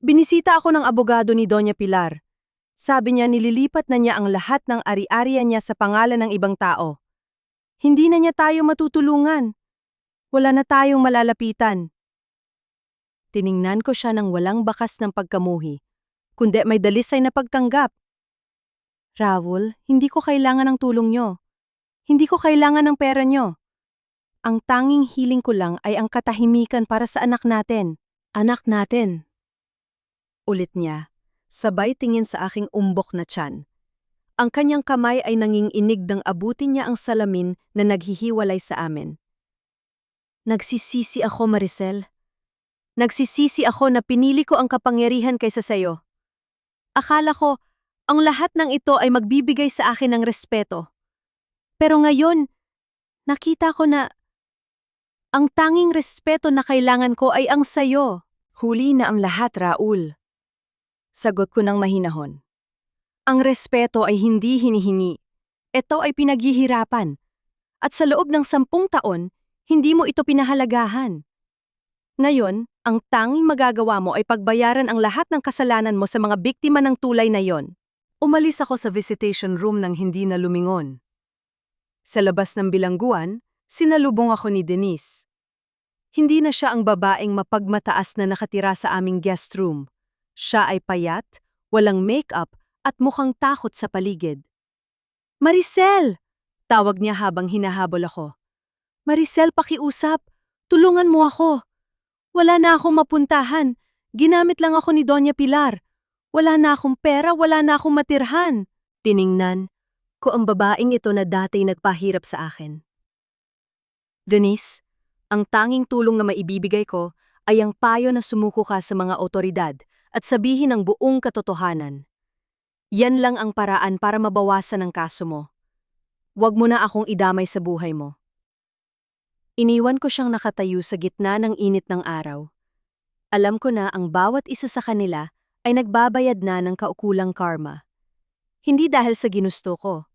Binisita ako ng abogado ni Doña Pilar. Sabi niya nililipat na niya ang lahat ng ari-arian niya sa pangalan ng ibang tao. Hindi na niya tayo matutulungan. Wala na tayong malalapitan. Tiningnan ko siya ng walang bakas ng pagkamuhi, kundi may dalisay na pagtanggap. Raul, hindi ko kailangan ng tulong niyo. Hindi ko kailangan ng pera niyo. Ang tanging hiling ko lang ay ang katahimikan para sa anak natin. Anak natin. Ulit niya, sabay tingin sa aking umbok na tiyan. Ang kanyang kamay ay nanginginig nang abutin niya ang salamin na naghihiwalay sa amin. Nagsisisi ako, Maricel. Nagsisisi ako na pinili ko ang kapangyarihan kaysa sayo. Akala ko, ang lahat ng ito ay magbibigay sa akin ng respeto. Pero ngayon, nakita ko na ang tanging respeto na kailangan ko ay ang sayo. Huli na ang lahat, Raul. Sagot ko ng mahinahon. Ang respeto ay hindi hinihingi. Ito ay pinaghihirapan. At sa loob ng 10 taon, hindi mo ito pinahalagahan. Ngayon, ang tanging magagawa mo ay pagbayaran ang lahat ng kasalanan mo sa mga biktima ng tulay na yon. Umalis ako sa visitation room nang hindi na lumingon. Sa labas ng bilangguan, sinalubong ako ni Denise. Hindi na siya ang babaeng mapagmataas na nakatira sa aming guest room. Siya ay payat, walang make-up at mukhang takot sa paligid. Maricel! Tawag niya habang hinahabol ako. Maricel, pakiusap. Tulungan mo ako. Wala na akong mapuntahan. Ginamit lang ako ni Doña Pilar. Wala na akong pera, wala na akong matirhan. Tiningnan ko ang babaeng ito na dati nagpahirap sa akin. Denise, ang tanging tulong na maibibigay ko ay ang payo na sumuko ka sa mga otoridad at sabihin ang buong katotohanan. Yan lang ang paraan para mabawasan ang kaso mo. Huwag mo na akong idamay sa buhay mo. Iniwan ko siyang nakatayo sa gitna ng init ng araw. Alam ko na ang bawat isa sa kanila ay nagbabayad na ng kaukulang karma. Hindi dahil sa ginusto ko,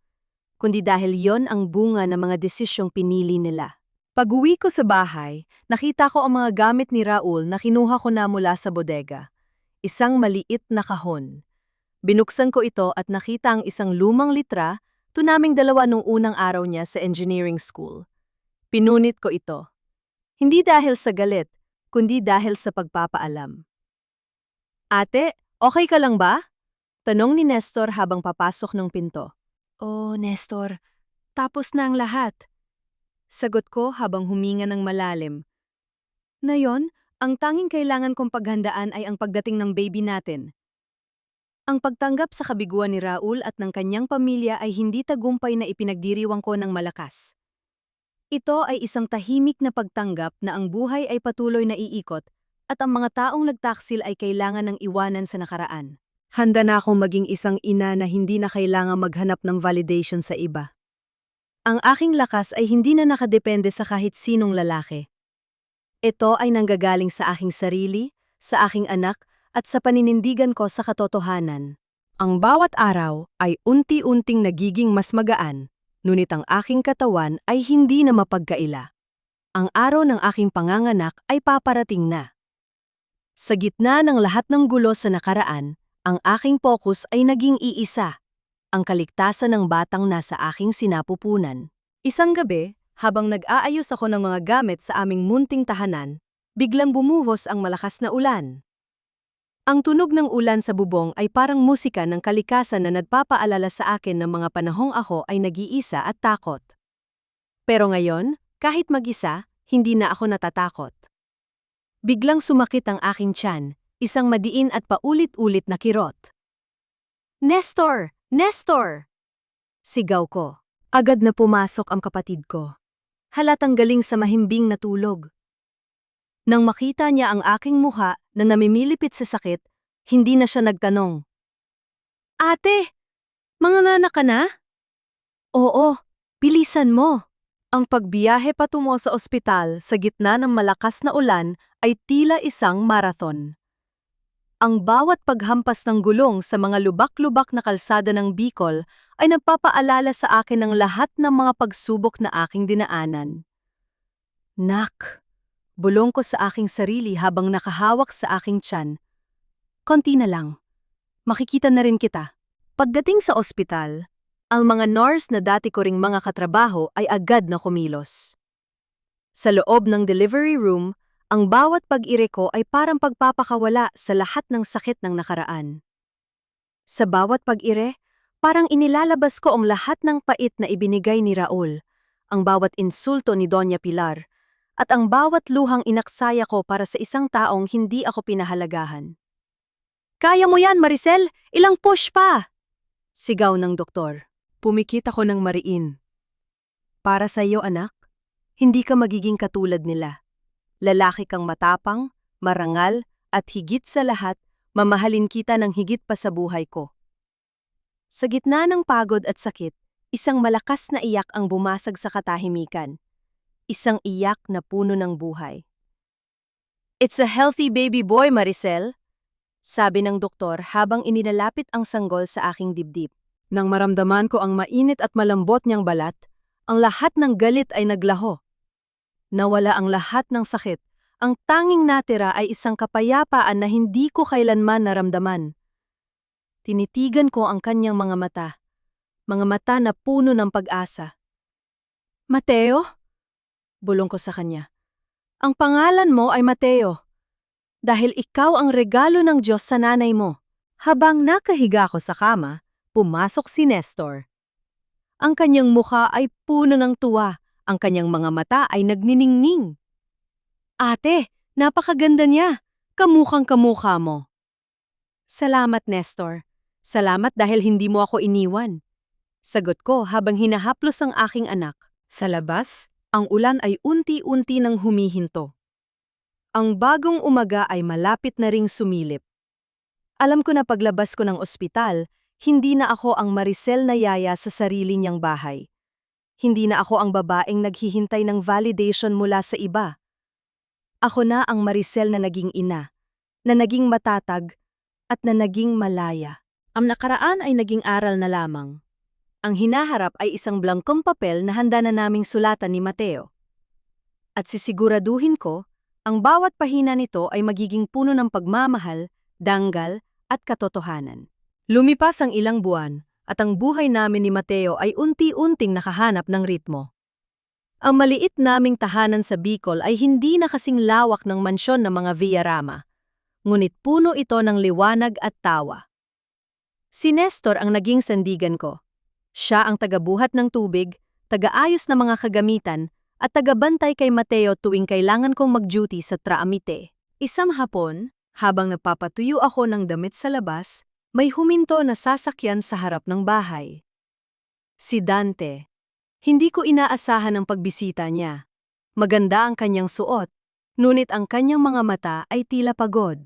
kundi dahil yon ang bunga ng mga desisyong pinili nila. Pag-uwi ko sa bahay, nakita ko ang mga gamit ni Raul na kinuha ko na mula sa bodega. Isang maliit na kahon. Binuksan ko ito at nakita ang isang lumang litra, tunaming 2 nung unang araw niya sa engineering school. Pinunit ko ito. Hindi dahil sa galit, kundi dahil sa pagpapaalam. Ate, okay ka lang ba? Tanong ni Nestor habang papasok ng pinto. Oh, Nestor, tapos na ang lahat. Sagot ko habang huminga ng malalim. Ngayon, ang tanging kailangan kong paghandaan ay ang pagdating ng baby natin. Ang pagtanggap sa kabiguan ni Raul at ng kanyang pamilya ay hindi tagumpay na ipinagdiriwang ko ng malakas. Ito ay isang tahimik na pagtanggap na ang buhay ay patuloy na iikot at ang mga taong nagtaksil ay kailangan ng iwanan sa nakaraan. Handa na akong maging isang ina na hindi na kailangang maghanap ng validation sa iba. Ang aking lakas ay hindi na nakadepende sa kahit sinong lalaki. Ito ay nanggagaling sa aking sarili, sa aking anak, at sa paninindigan ko sa katotohanan. Ang bawat araw ay unti-unting nagiging mas magaan, ngunit ang aking katawan ay hindi na mapagkaila. Ang araw ng aking panganganak ay paparating na. Sa gitna ng lahat ng gulo sa nakaraan, Ang aking focus ay naging iisa, ang kaligtasan ng batang nasa aking sinapupunan. Isang gabi, habang nag-aayos ako ng mga gamit sa aming munting tahanan, biglang bumuhos ang malakas na ulan. Ang tunog ng ulan sa bubong ay parang musika ng kalikasan na nagpapaalala sa akin ng mga panahong ako ay nag-iisa at takot. Pero ngayon, kahit mag-isa, hindi na ako natatakot. Biglang sumakit ang aking tiyan, isang madiin at paulit-ulit na kirot. "Nestor! Nestor!" Sigaw ko. Agad na pumasok ang kapatid ko. Halatang galing sa mahimbing na tulog. Nang makita niya ang aking mukha na namimilipit sa sakit, hindi na siya nagtanong. "Ate, manganganak ka na?" "Oo, bilisan mo." Ang pagbiyahe patungo sa ospital sa gitna ng malakas na ulan ay tila isang marathon. Ang bawat paghampas ng gulong sa mga lubak-lubak na kalsada ng Bicol ay nagpapaalala sa akin ng lahat ng mga pagsubok na aking dinaanan. "Nak," bulong ko sa aking sarili habang nakahawak sa aking tiyan. "Konti na lang. Makikita na rin kita." Pagdating sa ospital, ang mga nurse na dati ko ring mga katrabaho ay agad na kumilos. Sa loob ng delivery room, ang bawat pag-ire ko ay parang pagpapakawala sa lahat ng sakit ng nakaraan. Sa bawat pag-ire, parang inilalabas ko ang lahat ng pait na ibinigay ni Raul, ang bawat insulto ni Doña Pilar, at ang bawat luhang inaksaya ko para sa isang taong hindi ako pinahalagahan. "Kaya mo yan, Maricel! Ilang push pa!" Sigaw ng doktor. Pumikit ako ng mariin. "Para sa iyo, anak, hindi ka magiging katulad nila. Lalaki kang matapang, marangal, at higit sa lahat, mamahalin kita ng higit pa sa buhay ko." Sa gitna ng pagod at sakit, isang malakas na iyak ang bumasag sa katahimikan. Isang iyak na puno ng buhay. "It's a healthy baby boy, Maricel," sabi ng doktor habang inilalapit ang sanggol sa aking dibdib. Nang maramdaman ko ang mainit at malambot niyang balat, ang lahat ng galit ay naglaho. Nawala ang lahat ng sakit. Ang tanging natira ay isang kapayapaan na hindi ko kailanman naramdaman. Tinitigan ko ang kanyang mga mata na puno ng pag-asa. "Mateo?" bulong ko sa kanya. "Ang pangalan mo ay Mateo, dahil ikaw ang regalo ng Diyos sa nanay mo." Habang nakahiga ko sa kama, pumasok si Nestor. Ang kanyang mukha ay puno ng tuwa, ang kanyang mga mata ay nagniningning. "Ate, napakaganda niya. Kamukhang-kamukha mo." "Salamat, Nestor. Salamat dahil hindi mo ako iniwan." Sagot ko habang hinahaplos ang aking anak. Sa labas, ang ulan ay unti-unti nang humihinto. Ang bagong umaga ay malapit na ring sumilip. Alam ko na paglabas ko ng ospital, hindi na ako ang Maricel na yaya sa sarili niyang bahay. Hindi na ako ang babaeng naghihintay ng validation mula sa iba. Ako na ang Maricel na naging ina, na naging matatag, at na naging malaya. Ang nakaraan ay naging aral na lamang. Ang hinaharap ay isang blangkong papel na handa na naming sulatan ni Mateo. At sisiguraduhin ko, ang bawat pahina nito ay magiging puno ng pagmamahal, danggal, at katotohanan. Lumipas ang ilang buwan, at ang buhay namin ni Mateo ay unti-unting nakahanap ng ritmo. Ang maliit naming tahanan sa Bicol ay hindi na kasing lawak ng mansyon ng mga Villarama, ngunit puno ito ng liwanag at tawa. Si Nestor ang naging sandigan ko. Siya ang tagabuhat ng tubig, tagaayos ng mga kagamitan, at tagabantay kay Mateo tuwing kailangan kong mag-duty sa Traamite. Isang hapon, habang nagpapatuyo ako ng damit sa labas, may huminto na sasakyan sa harap ng bahay. Si Dante. Hindi ko inaasahan ang pagbisita niya. Maganda ang kanyang suot, ngunit ang kanyang mga mata ay tila pagod.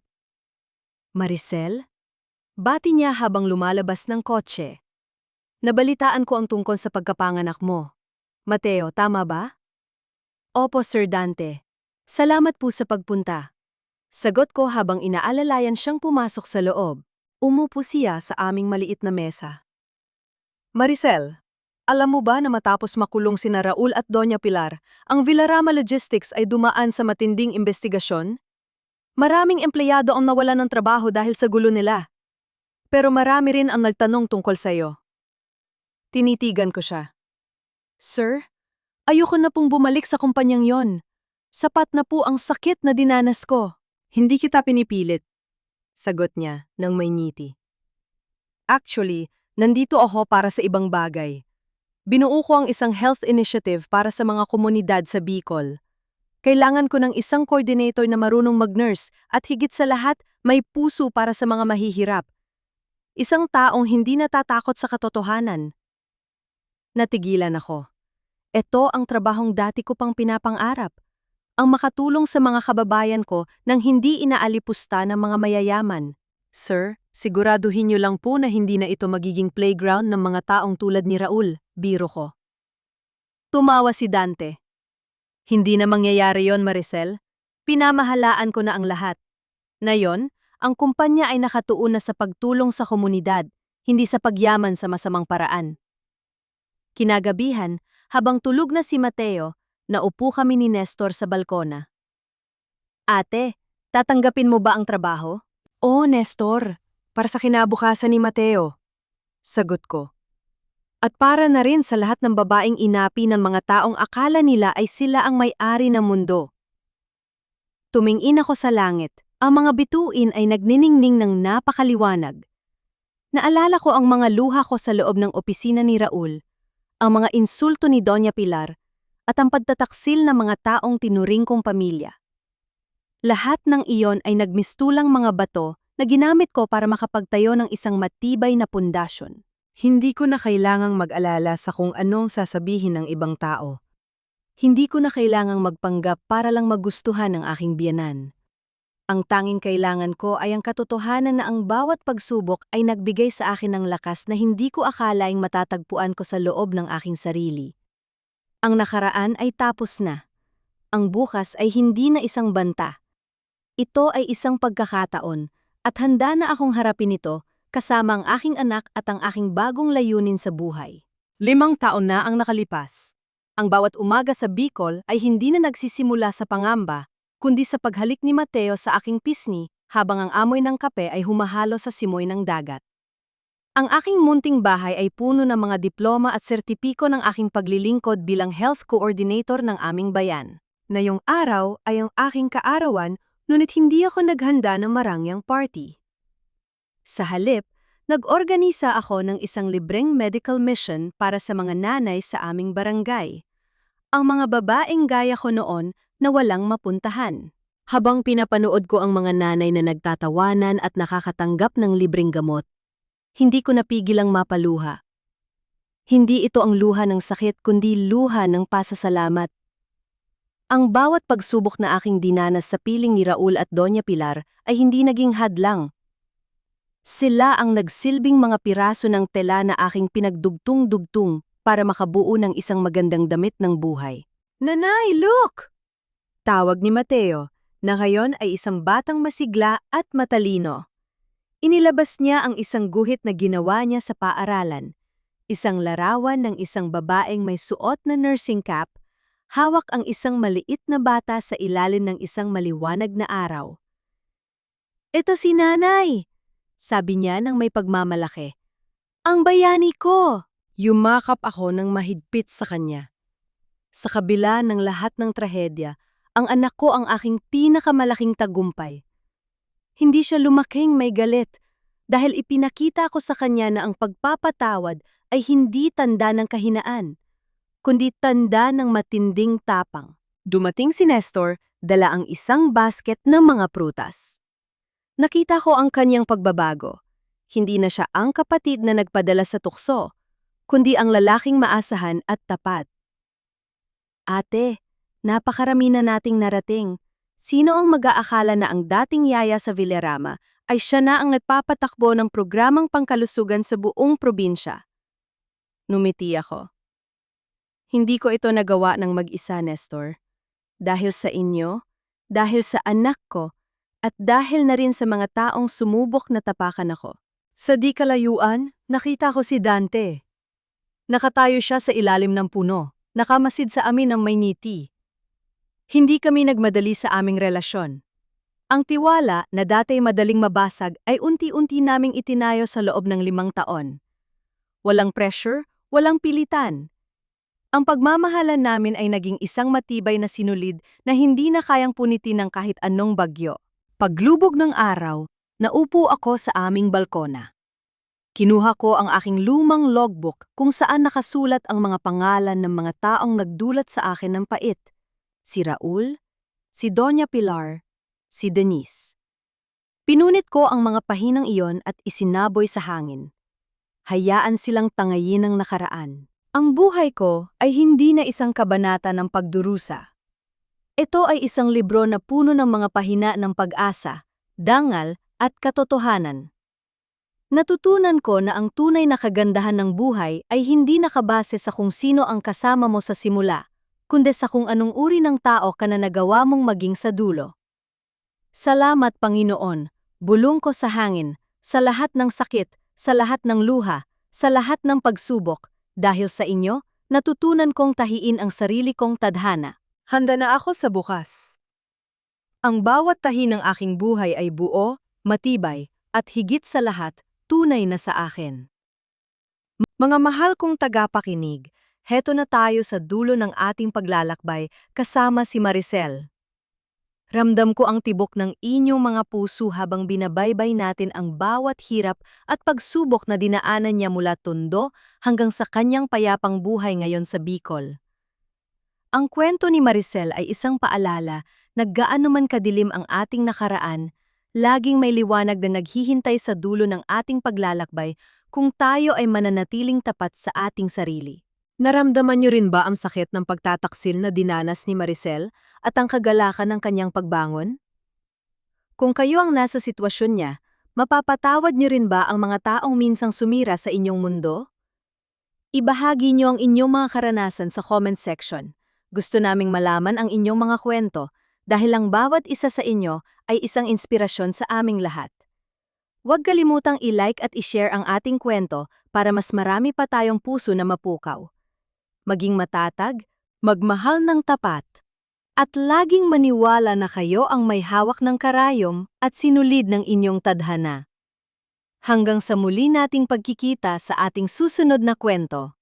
"Maricel?" Bati niya habang lumalabas ng kotse. "Nabalitaan ko ang tungkol sa pagkapanganak mo. Mateo, tama ba?" "Opo, Sir Dante. Salamat po sa pagpunta." Sagot ko habang inaalalayan siyang pumasok sa loob. Umupo siya sa aming maliit na mesa. "Maricel, alam mo ba na matapos makulong sina Raul at Doña Pilar, ang Villarama Logistics ay dumaan sa matinding investigasyon? Maraming empleyado ang nawalan ng trabaho dahil sa gulo nila." Pero marami rin ang nagtanong tungkol sa'yo. Tinitigan ko siya. Sir, ayoko na pong bumalik sa kumpanyang yon. Sapat na po ang sakit na dinanas ko.
Hindi kita pinipilit, sagot niya nang may ngiti.
Actually, nandito ako para sa ibang bagay. Binuo ko ang isang health initiative para sa mga komunidad sa Bicol. Kailangan ko ng isang coordinator na marunong mag-nurse at higit sa lahat, may puso para sa mga mahihirap. Isang taong hindi natatakot sa katotohanan. Natigilan ako. Ito ang trabahong dati ko pang pinapang-arap. Ang makatulong sa mga kababayan ko nang hindi inaalipusta ng mga mayayaman. Sir, siguraduhin niyo lang po na hindi na ito magiging playground ng mga taong tulad ni Raul, biro ko. Tumawa si Dante. Hindi na mangyayari yon, Maricel. Pinamahalaan ko na ang lahat. Ngayon, ang kumpanya ay nakatuon na sa pagtulong sa komunidad, hindi sa pagyaman sa masamang paraan. Kinagabihan, habang tulog na si Mateo, naupo kami ni Nestor sa balkona. Ate, tatanggapin mo ba ang trabaho? Oo, Nestor. Para sa kinabukasan ni Mateo. Sagot ko. At para na rin sa lahat ng babaeng inapi ng mga taong akala nila ay sila ang may-ari ng mundo. Tumingin ako sa langit. Ang mga bituin ay nagniningning ng napakaliwanag. Naalala ko ang mga luha ko sa loob ng opisina ni Raul, ang mga insulto ni Doña Pilar, at ang pagtataksil ng mga taong tinuring kong pamilya. Lahat ng iyon ay nagmistulang mga bato na ginamit ko para makapagtayo ng isang matibay na pundasyon. Hindi ko na kailangang mag-alala sa kung anong sasabihin ng ibang tao. Hindi ko na kailangang magpanggap para lang magustuhan ng aking biyanan. Ang tanging kailangan ko ay ang katotohanan na ang bawat pagsubok ay nagbigay sa akin ng lakas na hindi ko akalaing matatagpuan ko sa loob ng aking sarili. Ang nakaraan ay tapos na. Ang bukas ay hindi na isang banta. Ito ay isang pagkakataon at handa na akong harapin ito kasama ang aking anak at ang aking bagong layunin sa buhay.
5 taon na ang nakalipas.
Ang bawat umaga sa Bicol ay hindi na nagsisimula sa pangamba, kundi sa paghalik ni Mateo sa aking pisngi habang ang amoy ng kape ay humahalo sa simoy ng dagat. Ang aking munting bahay ay puno ng mga diploma at sertipiko ng aking paglilingkod bilang health coordinator ng aming bayan. Ngayong araw ay ang aking kaarawan, ngunit hindi ako naghanda ng marangyang party. Sa halip, nag-organisa ako ng isang libreng medical mission para sa mga nanay sa aming barangay. Ang mga babaeng gaya ko noon na walang mapuntahan. Habang pinapanood ko ang mga nanay na nagtatawanan at nakakatanggap ng libreng gamot, hindi ko napigilang mapaluha. Hindi ito ang luha ng sakit kundi luha ng pasasalamat. Ang bawat pagsubok na aking dinanas sa piling ni Raul at Doña Pilar ay hindi naging hadlang. Sila ang nagsilbing mga piraso ng tela na aking pinagdugtong-dugtong para makabuo ng isang magandang damit ng buhay.
Nanay, look!
Tawag ni Mateo, na ngayon ay isang batang masigla at matalino. Inilabas niya ang isang guhit na ginawa niya sa paaralan. Isang larawan ng isang babaeng may suot na nursing cap, hawak ang isang maliit na bata sa ilalim ng isang maliwanag na araw. "Ito si Nanay!" sabi niya nang may pagmamalaki. "Ang bayani ko!"
Yumakap ako ng mahigpit sa kanya.
Sa kabila ng lahat ng trahedya, ang anak ko ang aking pinakamalaking tagumpay. Hindi siya lumaking may galit dahil ipinakita ko sa kanya na ang pagpapatawad ay hindi tanda ng kahinaan, kundi tanda ng matinding tapang. Dumating si Nestor, dala ang isang basket ng mga prutas. Nakita ko ang kanyang pagbabago. Hindi na siya ang kapatid na nagpadala sa tukso, kundi ang lalaking maasahan at tapat. "Ate, napakarami na nating narating. Sino ang mag-aakala na ang dating yaya sa Villarama ay siya na ang nagpapatakbo ng programang pangkalusugan sa buong probinsya?" Numiti ako. Hindi ko ito nagawa ng mag-isa, Nestor. Dahil sa inyo, dahil sa anak ko, at dahil na rin sa mga taong sumubok na tapakan ako.
Sa di kalayuan, nakita ko si Dante.
Nakatayo siya sa ilalim ng puno, nakamasid sa amin ng may ngiti. Hindi kami nagmadali sa aming relasyon. Ang tiwala na dati madaling mabasag ay unti-unti naming itinayo sa loob ng 5 taon. Walang pressure, walang pilitan. Ang pagmamahalan namin ay naging isang matibay na sinulid na hindi na kayang punitin ng kahit anong bagyo. Paglubog ng araw, naupo ako sa aming balkona. Kinuha ko ang aking lumang logbook kung saan nakasulat ang mga pangalan ng mga taong nagdulat sa akin ng pait. Si Raul, si Doña Pilar, si Denise. Pinunit ko ang mga pahinang iyon at isinaboy sa hangin. Hayaan silang tangayin ng nakaraan. Ang buhay ko ay hindi na isang kabanata ng pagdurusa. Ito ay isang libro na puno ng mga pahina ng pag-asa, dangal at katotohanan. Natutunan ko na ang tunay na kagandahan ng buhay ay hindi nakabase sa kung sino ang kasama mo sa simula, kundi sa kung anong uri ng tao ka na nagawa mong maging sa dulo. Salamat Panginoon, bulong ko sa hangin, sa lahat ng sakit, sa lahat ng luha, sa lahat ng pagsubok. Dahil sa inyo, natutunan kong tahiin ang sarili kong tadhana.
Handa na ako sa bukas.
Ang bawat tahi ng aking buhay ay buo, matibay, at higit sa lahat, tunay na sa akin. Mga mahal kong tagapakinig, heto na tayo sa dulo ng ating paglalakbay kasama si Maricel. Ramdam ko ang tibok ng inyong mga puso habang binabaybay natin ang bawat hirap at pagsubok na dinaanan niya mula Tondo hanggang sa kanyang payapang buhay ngayon sa Bicol. Ang kwento ni Maricel ay isang paalala na gaano man kadilim ang ating nakaraan, laging may liwanag na naghihintay sa dulo ng ating paglalakbay kung tayo ay mananatiling tapat sa ating sarili. Naramdaman niyo rin ba ang sakit ng pagtataksil na dinanas ni Maricel at ang kagalakan ng kanyang pagbangon? Kung kayo ang nasa sitwasyon niya, mapapatawad niyo rin ba ang mga taong minsang sumira sa inyong mundo? Ibahagi niyo ang inyong mga karanasan sa comment section. Gusto naming malaman ang inyong mga kwento dahil ang bawat isa sa inyo ay isang inspirasyon sa aming lahat. Huwag kalimutang i-like at i-share ang ating kwento para mas marami pa tayong puso na mapukaw. Maging matatag, magmahal ng tapat, at laging maniwala na kayo ang may hawak ng karayom at sinulid ng inyong tadhana. Hanggang sa muli nating pagkikita sa ating susunod na kwento.